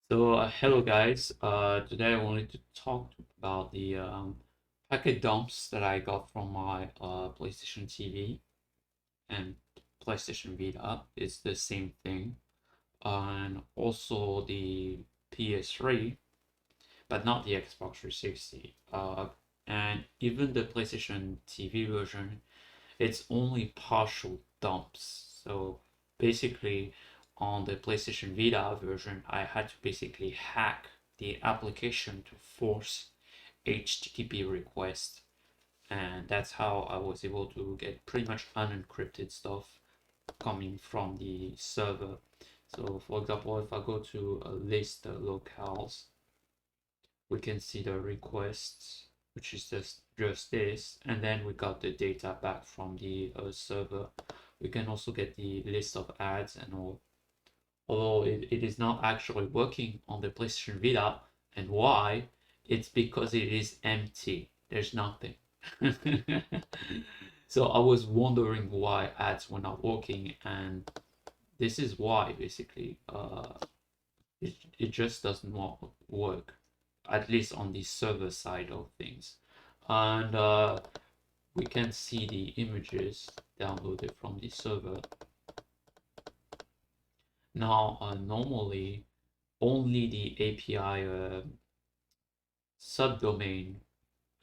Hello guys. Today I wanted to talk about the packet dumps that I got from my PlayStation TV and PlayStation Vita. It's the same thing, and also the PS3, but not the Xbox 360. And even the PlayStation TV version, it's only partial dumps. So basically, on the PlayStation Vita version, I had to basically hack the application to force HTTP request, and that's how I was able to get pretty much unencrypted stuff coming from the server. So, for example, if I go to a list locales, we can see the requests, which is just this, and then we got the data back from the server. We can also get the list of ads and all, although it is not actually working on the PlayStation Vita. And why? It's because it is empty. There's nothing. So I was wondering why ads were not working, and this is why basically it just doesn't work, at least on the server side of things. And we can see the images downloaded from the server. Now, normally, only the API subdomain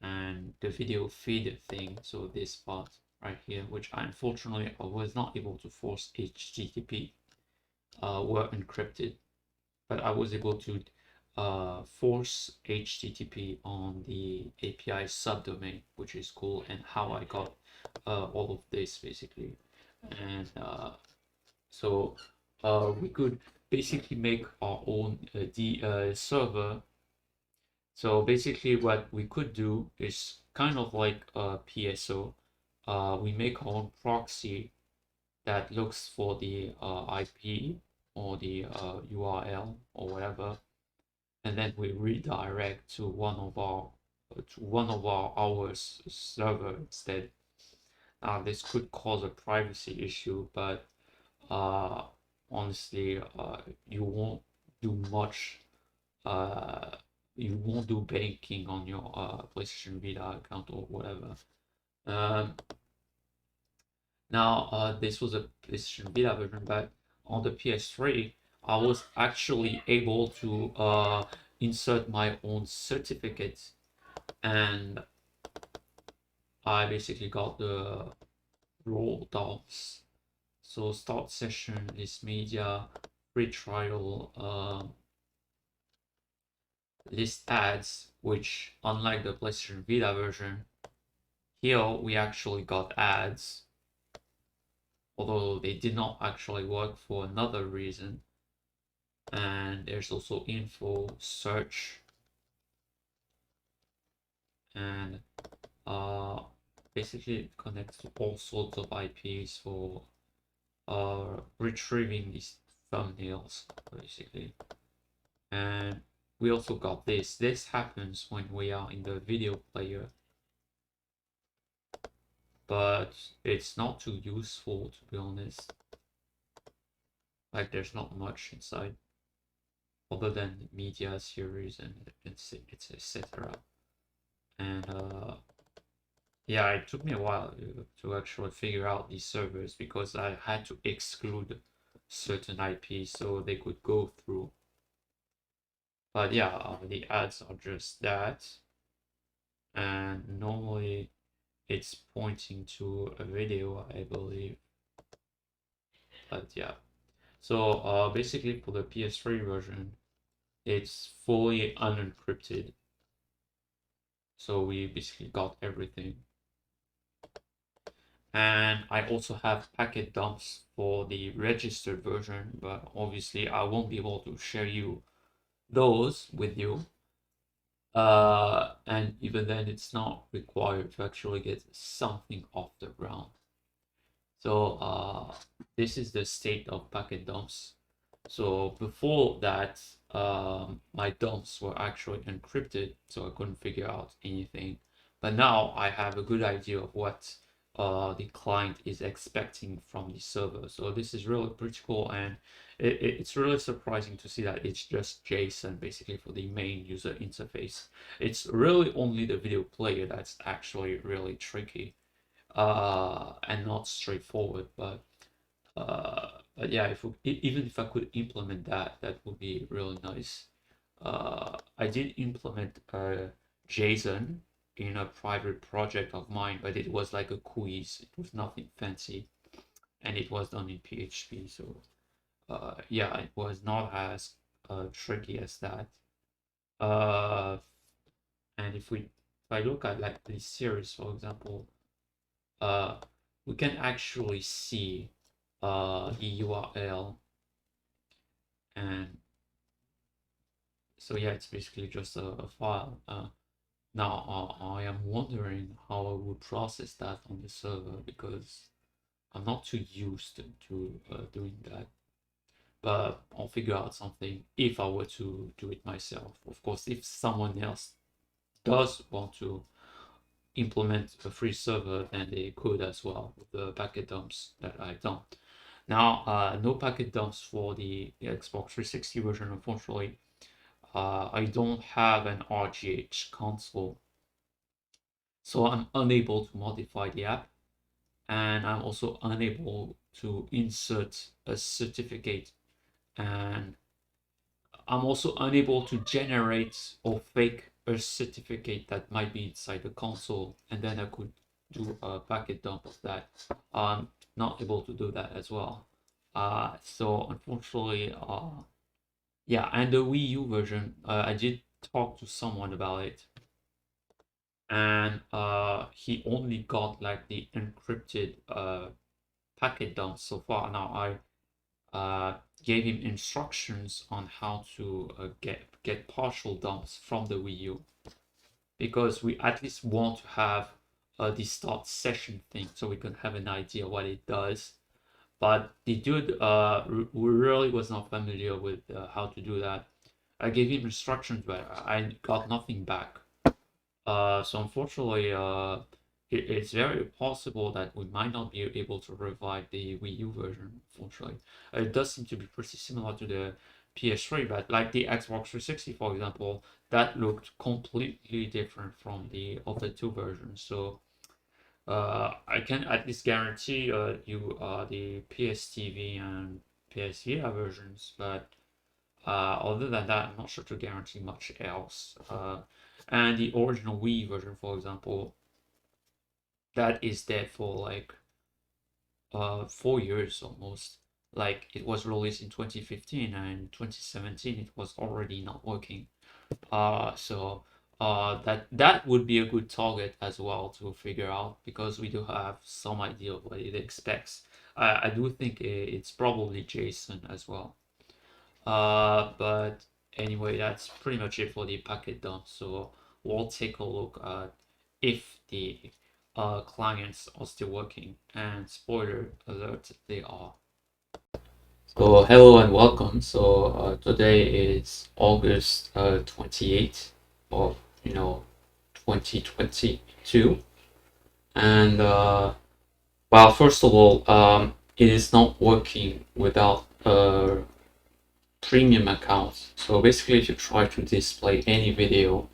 and the video feed thing, so this part right here, which unfortunately I was not able to force HTTP, were encrypted, but I was able to force HTTP on the API subdomain, which is cool, and how I got all of this basically. And so we could basically make our own server. So basically what we could do is kind of like a PSO. We make our own proxy that looks for the IP or the URL or whatever, and then we redirect to one of our server instead. Now this could cause a privacy issue, but uh, honestly, you won't do much. Uh, you won't do banking on your PlayStation Vita account or whatever. Um, Now, this was a PlayStation Vita version, but on the PS3, I was actually able to insert my own certificate, and I basically got the raw docs. So start session, list media, free trial, list ads, which unlike the PlayStation Vita version, here we actually got ads, although they did not actually work for another reason. And there's also info, search, and basically it connects to all sorts of IPs for retrieving these thumbnails basically. And we also got this happens when we are in the video player, but it's not too useful, to be honest. Like, there's not much inside other than media series and it's etc. And yeah, it took me a while to actually figure out these servers because I had to exclude certain IPs so they could go through. But yeah, the ads are just that, and normally it's pointing to a video, I believe. But yeah, so basically for the PS3 version, it's fully unencrypted. So we basically got everything. And I also have packet dumps for the registered version, but obviously I won't be able to share those with you. And even then, it's not required to actually get something off the ground. So this is the state of packet dumps. So before that, my dumps were actually encrypted, so I couldn't figure out anything. But now I have a good idea of what the client is expecting from the server. So this is really pretty cool, and it's really surprising to see that it's just JSON basically for the main user interface. It's really only the video player that's actually really tricky and not straightforward. But yeah, even if I could implement that, that would be really nice. I did implement JSON in a private project of mine, but it was like a quiz. It was nothing fancy, and it was done in PHP. So yeah, it was not as tricky as that. Uh, and if I look at like this series, for example, uh, we can actually see the URL, and so yeah, it's basically just a file. Now I am wondering how I would process that on the server because I'm not too used to doing that. But I'll figure out something if I were to do it myself. Of course, if someone else does want to implement a free server, then they could as well with the packet dumps that I've done. Now, no packet dumps for the Xbox 360 version, unfortunately. I don't have an RGH console, so I'm unable to modify the app, and I'm also unable to insert a certificate, and I'm also unable to generate or fake a certificate that might be inside the console, and then I could do a packet dump of that. I'm not able to do that as well. So unfortunately, yeah, and the Wii U version, I did talk to someone about it, and he only got like the encrypted packet dump so far. Now gave him instructions on how to get partial dumps from the Wii U, because we at least want to have the start session thing so we can have an idea what it does. But the dude really was not familiar with how to do that. I gave him instructions, but I got nothing back. So unfortunately, it's very possible that we might not be able to revive the Wii U version. Unfortunately, it does seem to be pretty similar to the PS3, but like the Xbox 360, for example, that looked completely different from the other two versions. So I can at least guarantee you the PSTV and PSVita versions, but other than that, I'm not sure to guarantee much else. And the original Wii version, for example, that is dead for like 4 years almost. Like it was released in 2015, and 2017 it was already not working. So that would be a good target as well to figure out, because we do have some idea of what it expects. I do think it's probably JSON as well. But anyway, that's pretty much it for the packet dump. So we'll take a look at if the clients are still working, and spoiler alert, they are. So hello and welcome. So today is August 28th of 2022, and well, first of all, it is not working without premium account. So basically, if you try to display any video,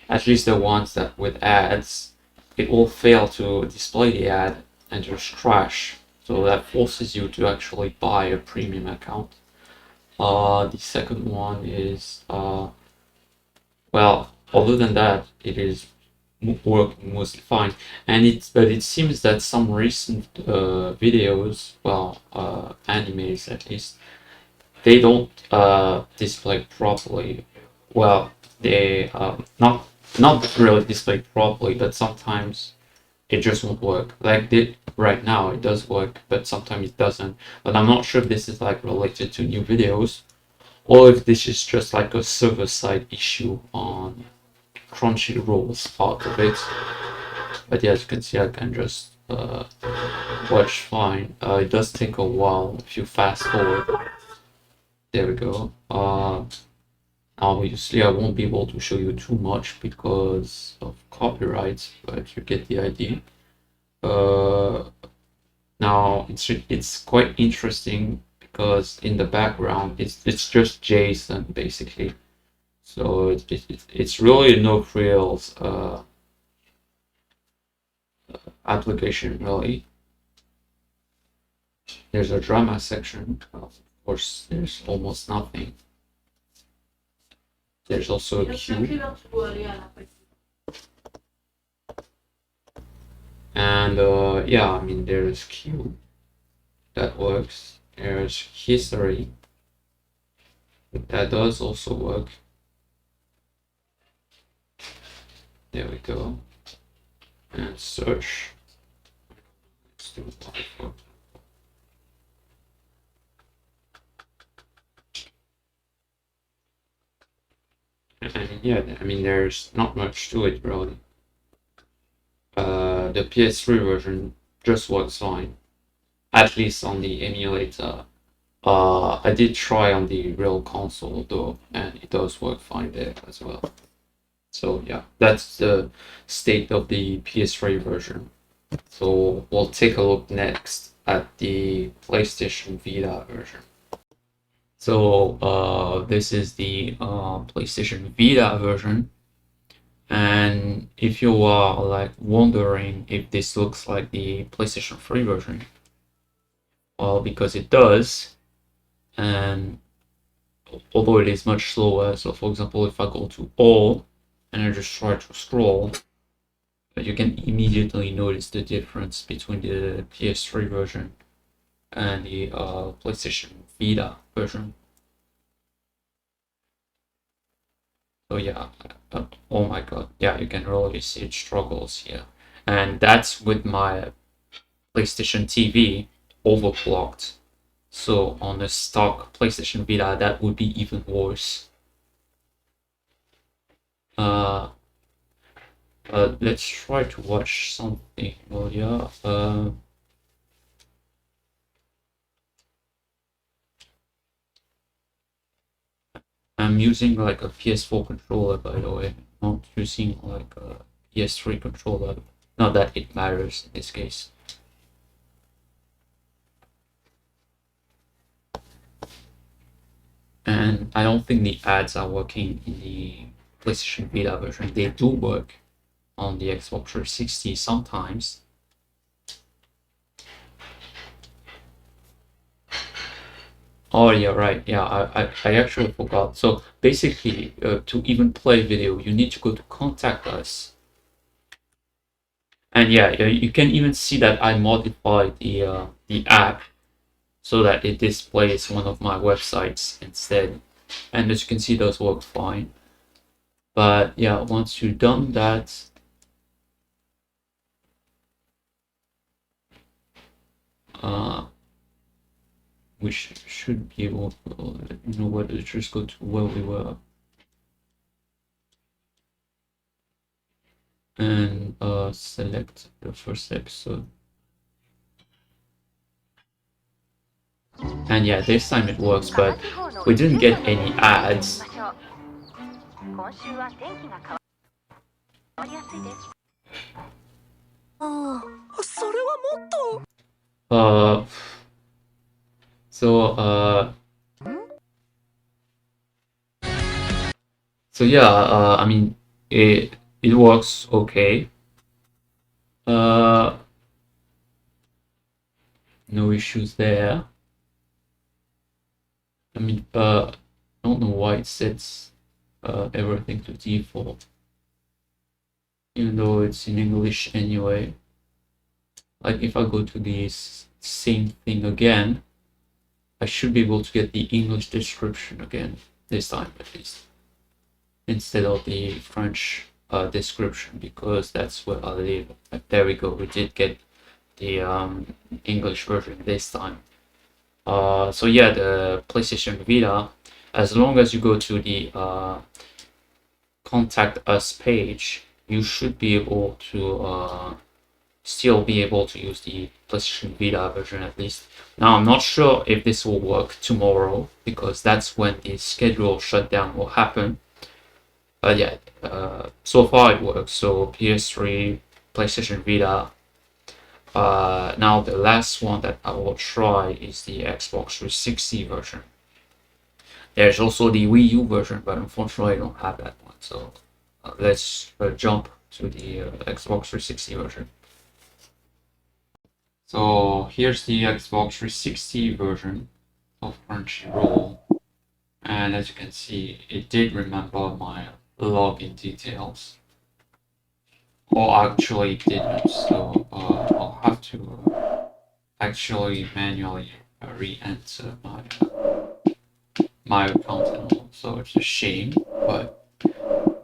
at least the ones that with ads, it will fail to display the ad and just crash. So that forces you to actually buy a premium account. The second one is well, other than that, it is working mostly fine. But it seems that some recent videos, well, animes at least, they don't display properly. Well, they not really display properly, but sometimes it just won't work. Like right now, it does work, but sometimes it doesn't. But I'm not sure if this is like related to new videos, or if this is just like a server-side issue on Crunchyroll's part of it. But yeah, as you can see, I can just watch fine. It does take a while if you fast forward. There we go. Obviously, I won't be able to show you too much because of copyright, but you get the idea. Now it's quite interesting because in the background it's just JSON basically. So it's really no frills application really. There's a drama section. Of course, there's almost nothing. There's also a queue. And yeah, I mean, there's queue that works. There's history that does also work. There we go. And search. Let's do it. And yeah, I mean, there's not much to it really. The PS3 version just works fine, at least on the emulator. I did try on the real console though, and it does work fine there as well. So yeah, that's the state of the PS3 version. So we'll take a look next at the PlayStation Vita version. So this is the PlayStation Vita version. And if you are like wondering if this looks like the PlayStation 3 version, well, because it does, and although it is much slower, so for example, if I go to all and I just try to scroll, you can immediately notice the difference between the PS3 version and the PlayStation Vita version. So yeah, oh my god, yeah, you can really see it struggles here. And that's with my PlayStation TV overclocked. So on a stock PlayStation Vita, that would be even worse. Let's try to watch something. Well, yeah. I'm using like a PS4 controller, by the way, not using like a PS3 controller. Not that it matters in this case. And I don't think the ads are working in the PlayStation Vita version. They do work on the Xbox 360 sometimes. Oh yeah, right. Yeah, I actually forgot. So basically, to even play video, you need to go to Contact Us. And yeah, you can even see that I modified the app so that it displays one of my websites instead. And as you can see, those work fine. But yeah, once you've done that, we should be able to, you know what, let's just go to where we were. And select the first episode. And yeah, this time it works, but we didn't get any ads. Uh, so yeah, I mean, it works okay. No issues there. I mean, I don't know why it sets everything to default, even though it's in English anyway. Like if I go to this same thing again, I should be able to get the English description again, this time at least, instead of the French description, because that's where I live. There we go, we did get the English version this time. So yeah, the PlayStation Vita, as long as you go to the Contact Us page, you should be able to still be able to use the PlayStation Vita version at least. Now, I'm not sure if this will work tomorrow, because that's when the schedule shutdown will happen. But yeah, so far it works. So PS3, PlayStation Vita, Now the last one that I will try is the Xbox 360 version. There's also the Wii U version, but unfortunately I don't have that one. So let's jump to the Xbox 360 version. So here's the Xbox 360 version of Crunchyroll, and as you can see, it did remember my login details. Or actually it didn't, so I'll have to actually manually re-enter my account and all. So it's a shame, but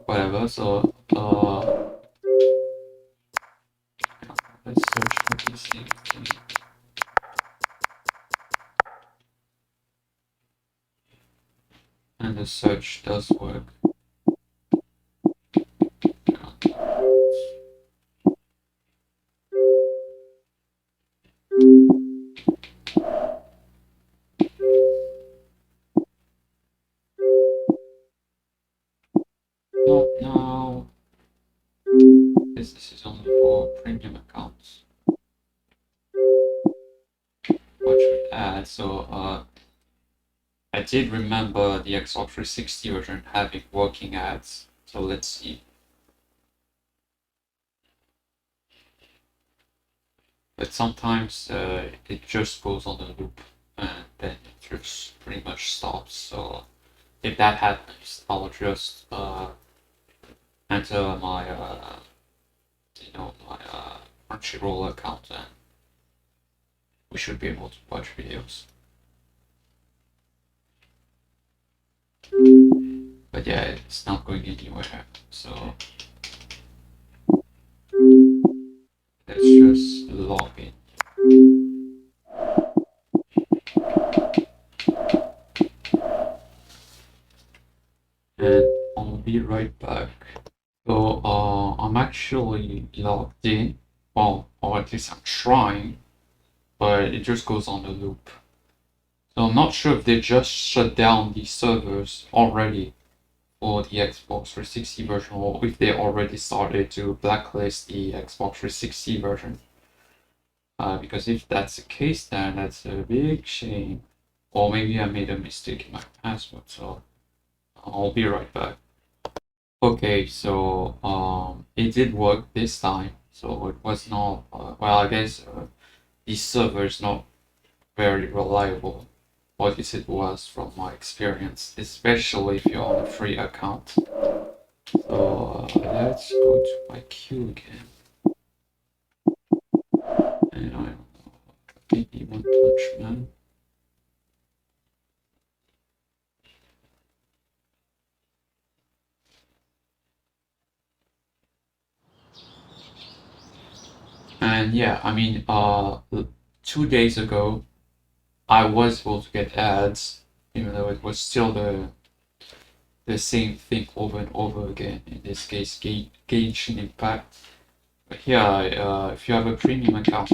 whatever. So let's search for the same thing. And the search does work. Not now. This is only for premium accounts. What should add? So I did remember the Xbox 360 version having working ads. So let's see. But sometimes it just goes on a loop and then it just pretty much stops. So if that happens, I'll just enter my my Crunchyroll account and we should be able to watch videos. But yeah, it's not going anywhere. So let's just log in. And I'll be right back. So I'm actually logged in. Well, or at least I'm trying, but it just goes on a loop. So I'm not sure if they just shut down the servers already for the Xbox 360 version, or if they already started to blacklist the Xbox 360 version. Because if that's the case, then that's a big shame. Or maybe I made a mistake in my password, so I'll be right back. Okay, so it did work this time. So it was not, well, I guess the server is not very reliable. Or at least it was from my experience, especially if you're on a free account. So let's go to my queue again. And I don't know, maybe One Punch Man. And yeah, I mean, 2 days ago, I was able to get ads, even though it was still the same thing over and over again. In this case, Genshin Impact. But yeah, if you have a premium account,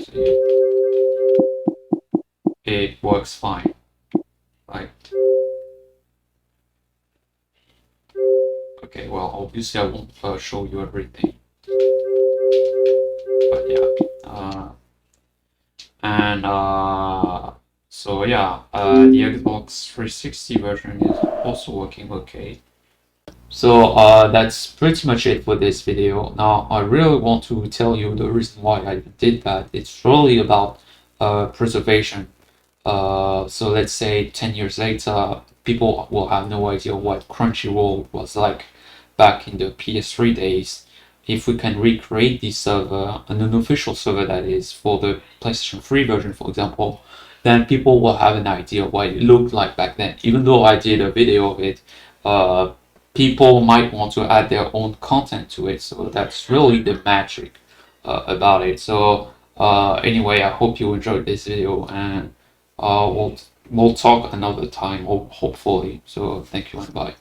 it works fine. Like, okay, well, obviously I won't show you everything. But yeah, so yeah, the Xbox 360 version is also working okay. So that's pretty much it for this video. Now I really want to tell you the reason why I did that. It's really about preservation. So let's say 10 years later, people will have no idea what Crunchyroll was like back in the PS3 days. If we can recreate this server, an unofficial server that is, for the PlayStation 3 version, for example, then people will have an idea what it looked like back then. Even though I did a video of it, people might want to add their own content to it. So that's really the magic about it. So anyway, I hope you enjoyed this video, and we'll talk another time, hopefully. So thank you and bye.